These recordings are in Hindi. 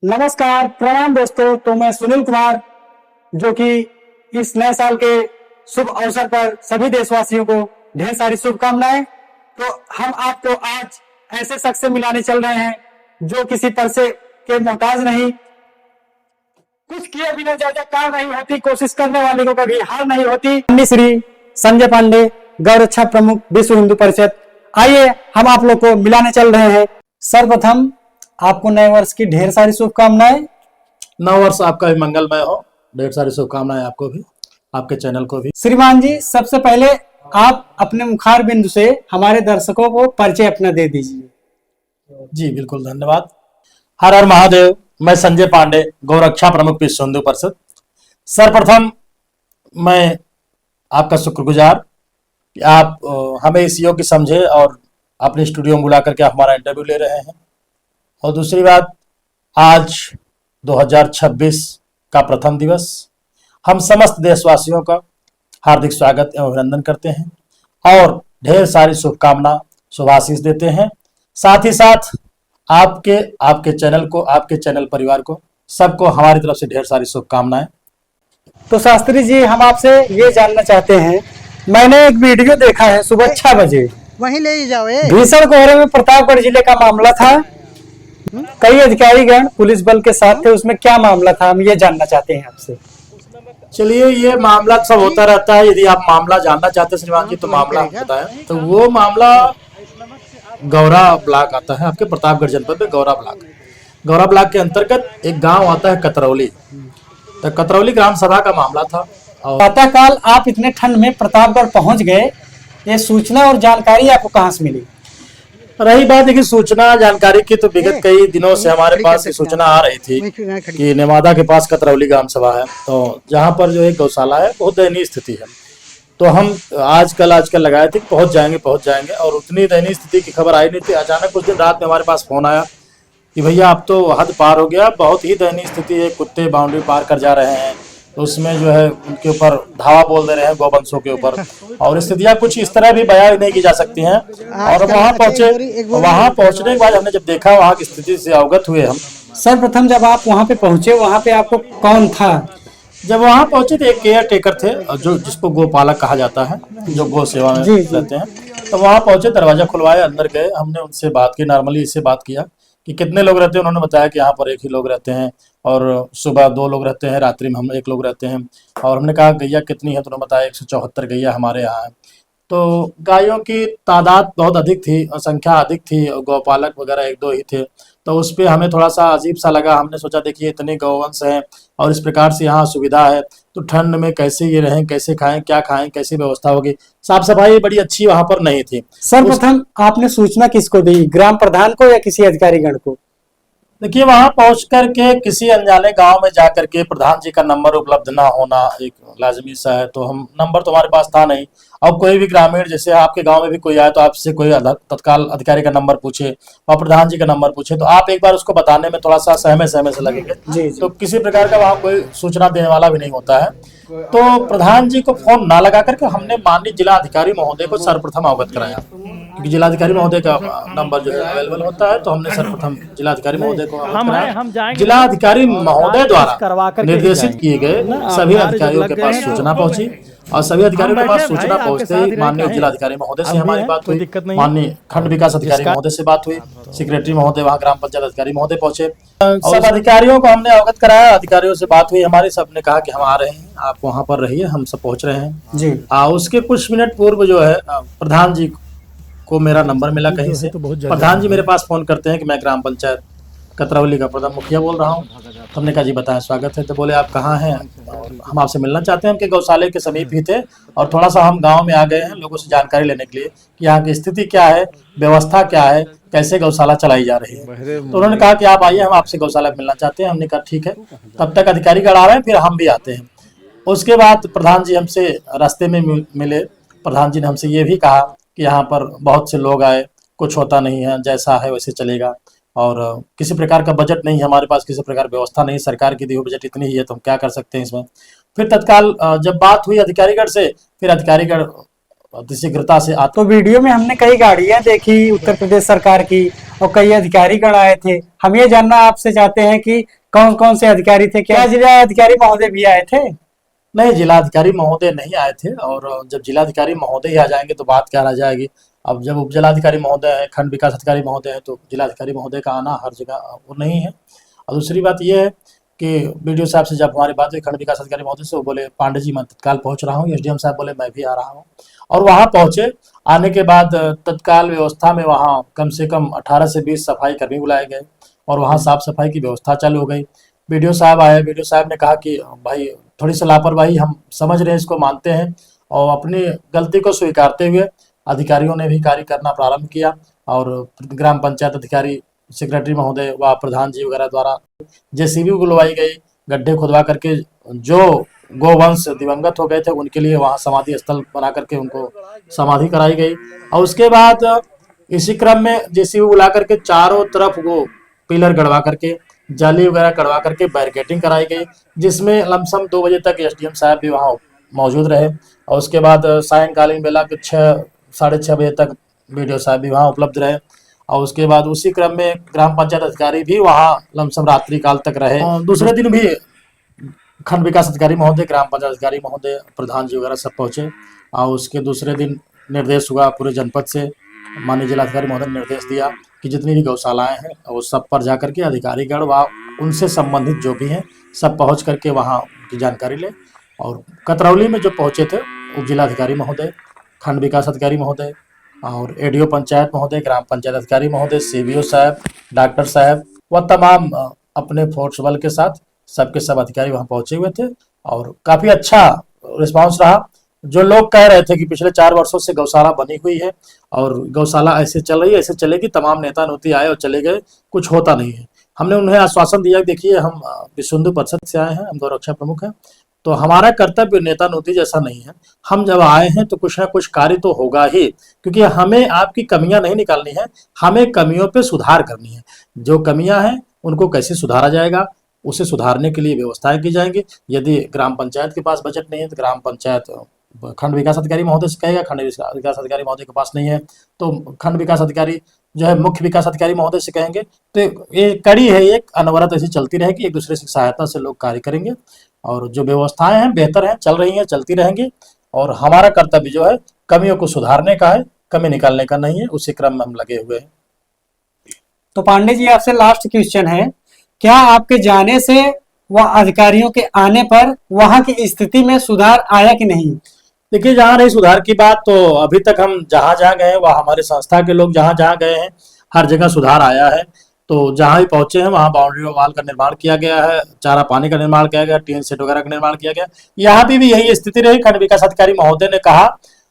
नमस्कार, प्रणाम दोस्तों। तो मैं सुनील कुमार, जो कि इस नए साल के शुभ अवसर पर सभी देशवासियों को ढेर सारी शुभकामनाएं। तो हम आपको आज ऐसे शख्स से मिलाने चल रहे हैं जो किसी पैसे के मोहताज नहीं, कुछ किए बिना जय जयकार नहीं होती, कोशिश करने वाले को कभी हार नहीं होती। श्री संजय पांडे, गौरक्षा प्रमुख, विश्व हिंदू परिषद। आइए हम आप लोग को मिलाने चल रहे हैं। सर्वप्रथम आपको नए वर्ष की ढेर सारी शुभकामनाएं। नव वर्ष आपका भी मंगलमय हो। ढेर सारी शुभकामनाएं आपको भी, आपके चैनल को भी। श्रीमान जी, सबसे पहले आप अपने मुखार बिंदु से हमारे दर्शकों को परिचय अपना दे दीजिए। जी बिल्कुल, धन्यवाद। हर हर महादेव। मैं संजय पांडे, गौरक्षा प्रमुख, विश्व हिंदू परिषद। सर्वप्रथम मैं आपका शुक्रगुजार कि आप हमें इस योग्य समझे और अपने स्टूडियो में बुला करके हमारा इंटरव्यू ले रहे हैं। और दूसरी बात, आज 2026 का प्रथम दिवस, हम समस्त देशवासियों का हार्दिक स्वागत एवं अभिनंदन करते हैं और ढेर सारी शुभकामना शुभाशीष देते हैं। साथ ही साथ आपके चैनल को, आपके चैनल परिवार को, सबको हमारी तरफ से ढेर सारी शुभकामनाएं। तो शास्त्री जी, हम आपसे ये जानना चाहते हैं, मैंने एक वीडियो देखा है सुबह 6 बजे, वहीं ले जाओ। भीषण कोहरे में प्रतापगढ़ जिले का मामला था। कई अधिकारीगण पुलिस बल के साथ थे, उसमें क्या मामला था, हम ये जानना चाहते हैं आपसे। चलिए, ये मामला सब होता रहता है। यदि आप मामला जानना चाहते हैं श्रीमान जी, तो मामला बताएं। तो वो मामला गौरा ब्लॉक आता है, आपके प्रतापगढ़ जनपद में गौरा ब्लॉक के अंतर्गत एक गांव आता है कतरौली। तो कतरौली ग्राम सभा का मामला था। और प्रातःकाल आप इतने ठंड में प्रतापगढ़ पहुंच गए, ये सूचना और जानकारी आपको कहां से मिली? रही बात देखिए सूचना जानकारी की, तो विगत कई दिनों से हमारे पास सूचना आ रही थी कि नेवादा के पास कतरौली ग्राम सभा है, तो जहाँ पर जो एक गौशाला है, बहुत दयनीय स्थिति है। तो हम आजकल लगाए थे पहुंच जाएंगे, और उतनी दयनीय स्थिति की खबर आई नहीं थी। अचानक उस दिन रात में हमारे पास फोन आया कि भैया अब तो हद पार हो गया, बहुत ही दयनीय स्थिति है, कुत्ते बाउंड्री पार कर जा रहे हैं। तो उसमें जो है उनके ऊपर धावा बोल दे रहे हैं गौवंशों के ऊपर, और स्थितियां कुछ इस तरह भी बयान नहीं की जा सकती हैं। और वहां पहुंचने के बाद हमने जब देखा, वहां की स्थिति से अवगत हुए हम। सर्वप्रथम जब आप वहां पे पहुंचे, वहां पे आपको कौन था? जब वहां पहुंचे थे, एक केयर टेकर थे, जो जिसको गोपालक कहा जाता है, जो गौ सेवा में रहते हैं। तो वहां पहुंचे, दरवाजा खुलवाया, अंदर गए, हमने उनसे बात की, नॉर्मली इससे बात किया कि कितने लोग रहते हैं। उन्होंने बताया कि यहाँ पर एक ही लोग रहते हैं, और सुबह 2 लोग रहते हैं, रात्रि में हम 1 लोग रहते हैं। और हमने कहा गैया कितनी है, तो उन्होंने बताया 174 गैया हमारे यहाँ है। तो गायों की तादाद बहुत अधिक थी, संख्या अधिक थी, गौपालक वगैरह 1-2 ही थे। तो उस पर हमें थोड़ा सा अजीब सा लगा। हमने सोचा देखिए इतने गौवंश हैं और इस प्रकार से यहाँ सुविधा है, तो ठंड में कैसे ये रहें, कैसे खाएं, क्या खाएं, कैसी व्यवस्था होगी। साफ सफाई बड़ी अच्छी वहाँ पर नहीं थी। सर्वप्रथम आपने सूचना किसको दी, ग्राम प्रधान को या किसी अधिकारीगण को? देखिए, वहां पहुंच करके किसी अनजाने गांव में जाकर के प्रधान जी का नंबर उपलब्ध ना होना एक लाजमी सा है। तो हम नंबर तो हमारे पास था नहीं। अब कोई भी ग्रामीण, जैसे आपके गांव में भी कोई आए तो आपसे कोई तत्काल अधिकारी का नंबर पूछे और प्रधान जी का नंबर पूछे, तो आप एक बार उसको बताने में थोड़ा सा सहमे से लगेंगे। तो किसी प्रकार का वहाँ कोई सूचना देने वाला भी नहीं होता है। तो प्रधान जी को फोन ना लगा करके हमने माननीय जिला अधिकारी महोदय को सर्वप्रथम अवगत कराया, क्योंकि जिलाधिकारी महोदय का नंबर जो है अवेलेबल होता है। तो हमने सर्वप्रथम जिलाधिकारी महोदय को अवगत कराया। जिलाधिकारी महोदय द्वारा निर्देशित किए गए सभी अधिकारियों के पास सूचना पहुंची, और सभी अधिकारियों के पास सूचना पहुंचते ही माननीय जिलाधिकारी महोदय से हमारी बात हुई, माननीय खंड विकास अधिकारी महोदय से बात हुई, सेक्रेटरी महोदय, वहाँ ग्राम पंचायत अधिकारी महोदय पहुंचे, सब अधिकारियों को हमने अवगत कराया। अधिकारियों से बात हुई हमारी, सबने कहा कि हम आ रहे हैं, आप वहाँ पर रहिए, हम सब पहुंच रहे हैं जी। उसके कुछ मिनट पूर्व जो है प्रधान जी को मेरा नंबर मिला कहीं से। प्रधान जी मेरे पास फोन करते हैं कि मैं ग्राम पंचायत कतरौली का प्रधान मुखिया बोल रहा हूँ। तो हमने कहा जी बताएं, स्वागत है। तो बोले आप कहाँ हैं, हम आपसे मिलना चाहते हैं। हम के गौशाले के समीप ही थे, और थोड़ा सा हम गांव में आ गए हैं लोगों से जानकारी लेने के लिए कि यहाँ की स्थिति क्या है, व्यवस्था क्या है, कैसे गौशाला चलाई जा रही है। तो उन्होंने कहा कि आप आइए, हम आपसे गौशाला मिलना चाहते हैं। हमने कहा ठीक है, तब तक अधिकारीगण आ रहे हैं, फिर हम भी आते हैं। उसके बाद प्रधान जी हमसे रास्ते में मिले। प्रधान जी ने हमसे ये भी कहा कि यहाँ पर बहुत से लोग आए, कुछ होता नहीं है, जैसा है वैसे चलेगा, और किसी प्रकार का बजट नहीं है हमारे पास, किसी प्रकार व्यवस्था नहीं, सरकार की दी हुई बजट इतनी ही है, तो हम क्या कर सकते हैं इसमें। फिर तत्काल जब बात हुई अधिकारीगण से, फिर अधिकारीगण अतिशीघ्रता से आते। तो वीडियो में हमने कई गाड़ियां देखी उत्तर प्रदेश सरकार की और कई अधिकारीगण आए थे। हम ये जानना आपसे चाहते हैं कि कौन कौन से अधिकारी थे, क्या जिला अधिकारी महोदय भी आए थे? नहीं, जिलाधिकारी महोदय नहीं आए थे, और जब जिलाधिकारी महोदय ही आ जाएंगे तो बात क्या रह जाएगी। अब जब उप जिलाधिकारी महोदय है, खंड विकास अधिकारी महोदय है, तो जिलाधिकारी महोदय का आना हर जगह वो नहीं है। और दूसरी बात यह है कि बीडीओ साहब से जब हमारी बात हुई खंड विकास अधिकारी महोदय से, वो बोले पांडे जी मैं तत्काल पहुंच रहा हूँ। एसडीएम साहब बोले मैं भी आ रहा हूँ, और वहाँ पहुंचे। आने के बाद तत्काल व्यवस्था में वहाँ कम से कम 18 से 20 सफाई कर्मी बुलाए गए, और वहाँ साफ सफाई की व्यवस्था चालू हो गई। बीडीओ साहब आए, बीडीओ साहब ने कहा कि भाई थोड़ी सी लापरवाही हम समझ रहे हैं, इसको मानते हैं, और अपनी गलती को स्वीकारते हुए अधिकारियों ने भी कार्य करना प्रारंभ किया। और ग्राम पंचायत अधिकारी, सेक्रेटरी महोदय व प्रधान जी वगैरह द्वारा जेसीबी बुलवाई गई, गड्ढे खुदवा करके जो गोवंश दिवंगत हो गए थे उनके लिए वहाँ समाधि स्थल बना करके उनको समाधि कराई गई। और उसके बाद इसी क्रम में जेसीबी बुला करके चारों तरफ वो पिलर गड़वा करके, जाली वगैरह करवा करके बैरिकेटिंग कराई गई, जिसमें लमसम 2 बजे तक एसडीएम साहब भी वहाँ मौजूद रहे। और उसके बाद सायंकालीन बेला के 6 साढ़े 6 बजे तक बीडीओ साहब भी वहाँ उपलब्ध रहे। और उसके बाद उसी क्रम में ग्राम पंचायत अधिकारी भी वहाँ लमसम रात्रि काल तक रहे। दूसरे दिन भी खंड विकास अधिकारी महोदय, ग्राम पंचायत अधिकारी महोदय, प्रधान जी वगैरह सब पहुँचे। और उसके दूसरे दिन निर्देश हुआ पूरे जनपद से, माननीय जिलाधिकारी महोदय ने निर्देश दिया कि जितनी भी गौशालाएं हैं वो सब पर जा करके अधिकारीगण व उनसे संबंधित जो भी हैं सब पहुंच करके वहां की जानकारी ले। और कतरौली में जो पहुंचे थे उप जिलाधिकारी महोदय, खंड विकास अधिकारी महोदय, और एडीओ पंचायत महोदय, ग्राम पंचायत अधिकारी महोदय, सीबीओ साहब, डॉक्टर साहब व तमाम अपने फोर्स बल के साथ सबके सब अधिकारी वहां पहुंचे हुए थे। और काफी अच्छा रिस्पांस रहा। जो लोग कह रहे थे कि पिछले 4 वर्षों से गौशाला बनी हुई है और गौशाला ऐसे चल रही है, ऐसे चलेगी, तमाम नेता नोती आए और चले गए, कुछ होता नहीं है। हमने उन्हें आश्वासन दिया कि देखिए हम विश्व हिंदू परिषद से आए हैं, हम गौरक्षा प्रमुख हैं, तो हमारा कर्तव्य नेता नोती जैसा नहीं है। हम जब आए हैं तो कुछ ना कुछ कार्य तो होगा ही, क्योंकि हमें आपकी कमियां नहीं निकालनी है, हमें कमियों पे सुधार करनी है। जो कमियां हैं उनको कैसे सुधारा जाएगा, उसे सुधारने के लिए व्यवस्थाएं की जाएंगी। यदि ग्राम पंचायत के पास बजट नहीं है तो ग्राम पंचायत खंड विकास अधिकारी महोदय से कहेगा, खंड विकास अधिकारी महोदय के पास नहीं है तो खंड विकास अधिकारी जो है मुख्य विकास अधिकारी महोदय से कहेंगे। तो ये कड़ी है, एक अनवरत ऐसी चलती रहेगी, एक दूसरे की सहायता से लोग कार्य करेंगे। और जो व्यवस्थाएं हैं बेहतर हैं, चल रही हैं, चलती रहेंगी। और हमारा कर्तव्य जो है कमियों को सुधारने का है, कमी निकालने का नहीं है। उसी क्रम में हम लगे हुए हैं। तो पांडे जी आपसे लास्ट क्वेश्चन है, क्या आपके जाने से व अधिकारियों के आने पर वहां की स्थिति में सुधार आया कि नहीं? देखिए, जहाँ रही सुधार की बात, तो अभी तक हम जहाँ जहाँ गए हैं, वहाँ हमारे संस्था के लोग जहाँ जहाँ गए हैं हर जगह सुधार आया है। तो जहाँ भी पहुंचे हैं वहाँ बाउंड्री वाल का निर्माण किया गया है, चारा पानी का निर्माण किया गया, टीन सेट वगैरह का निर्माण किया गया। यहाँ भी यही स्थिति रही। खंड विकास अधिकारी महोदय ने कहा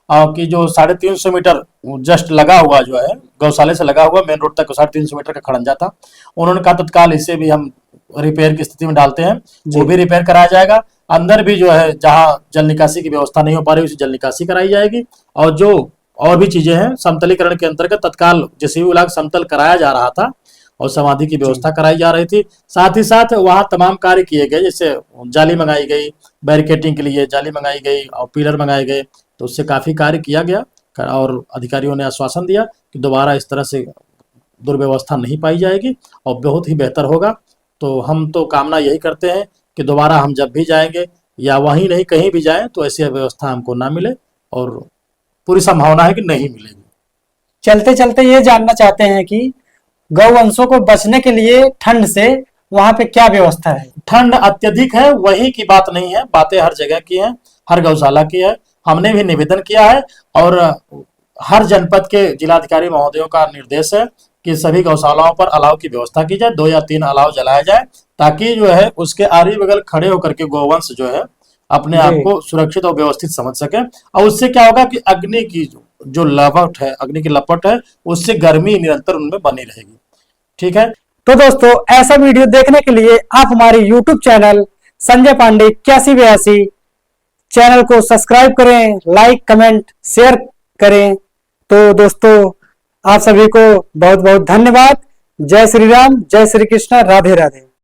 कि जो 350 मीटर जस्ट लगा हुआ जो है गौशाले से लगा हुआ मेन रोड तक 350 मीटर का खड़ंजा था, उन्होंने कहा तत्काल इसे भी हम रिपेयर की स्थिति में डालते हैं, वो भी रिपेयर कराया जाएगा। अंदर भी जो है जहाँ जल निकासी की व्यवस्था नहीं हो पा रही उसे जल निकासी कराई जाएगी। और जो और भी चीजें हैं समतलीकरण के अंतर्गत तत्काल जेसीबी बुला समतल कराया जा रहा था और समाधि की व्यवस्था कराई जा रही थी। साथ ही साथ वहाँ तमाम कार्य किए गए, जैसे जाली मंगाई गई, बैरिकेटिंग के लिए जाली मंगाई गई और पिलर मंगाए गए, तो उससे काफी कार्य किया गया। और अधिकारियों ने आश्वासन दिया कि दोबारा इस तरह से दुर्व्यवस्था नहीं पाई जाएगी और बहुत ही बेहतर होगा। तो हम तो कामना यही करते हैं कि दोबारा हम जब भी जाएंगे या वहीं नहीं कहीं भी जाएं तो ऐसी व्यवस्था हमको ना मिले, और पूरी संभावना है कि नहीं मिलेगी। चलते चलते ये जानना चाहते हैं कि गौवंशों को बचने के लिए ठंड से वहां पे क्या व्यवस्था है? ठंड अत्यधिक है, वही की बात नहीं है, बातें हर जगह की है, हर गौशाला की है। हमने भी निवेदन किया है और हर जनपद के जिलाधिकारी महोदयों का निर्देश है कि सभी गौशालाओं पर अलाव की व्यवस्था की जाए, 2 या 3 अलाव जलाया जाए, ताकि जो है उसके आरी बगल खड़े होकर के गोवंश जो है अपने आप को सुरक्षित और व्यवस्थित समझ सके। और उससे क्या होगा कि अग्नि की जो लपट है, अग्नि की लपट है, उससे गर्मी निरंतर उनमें बनी रहेगी। ठीक है, तो दोस्तों ऐसा वीडियो देखने के लिए आप हमारे YouTube channel Sanjay Pandey 8182 channel को सब्सक्राइब करें, लाइक, कमेंट, शेयर करें। तो दोस्तों आप सभी को बहुत बहुत धन्यवाद। जय श्री राम, जय श्री कृष्ण, राधे राधे।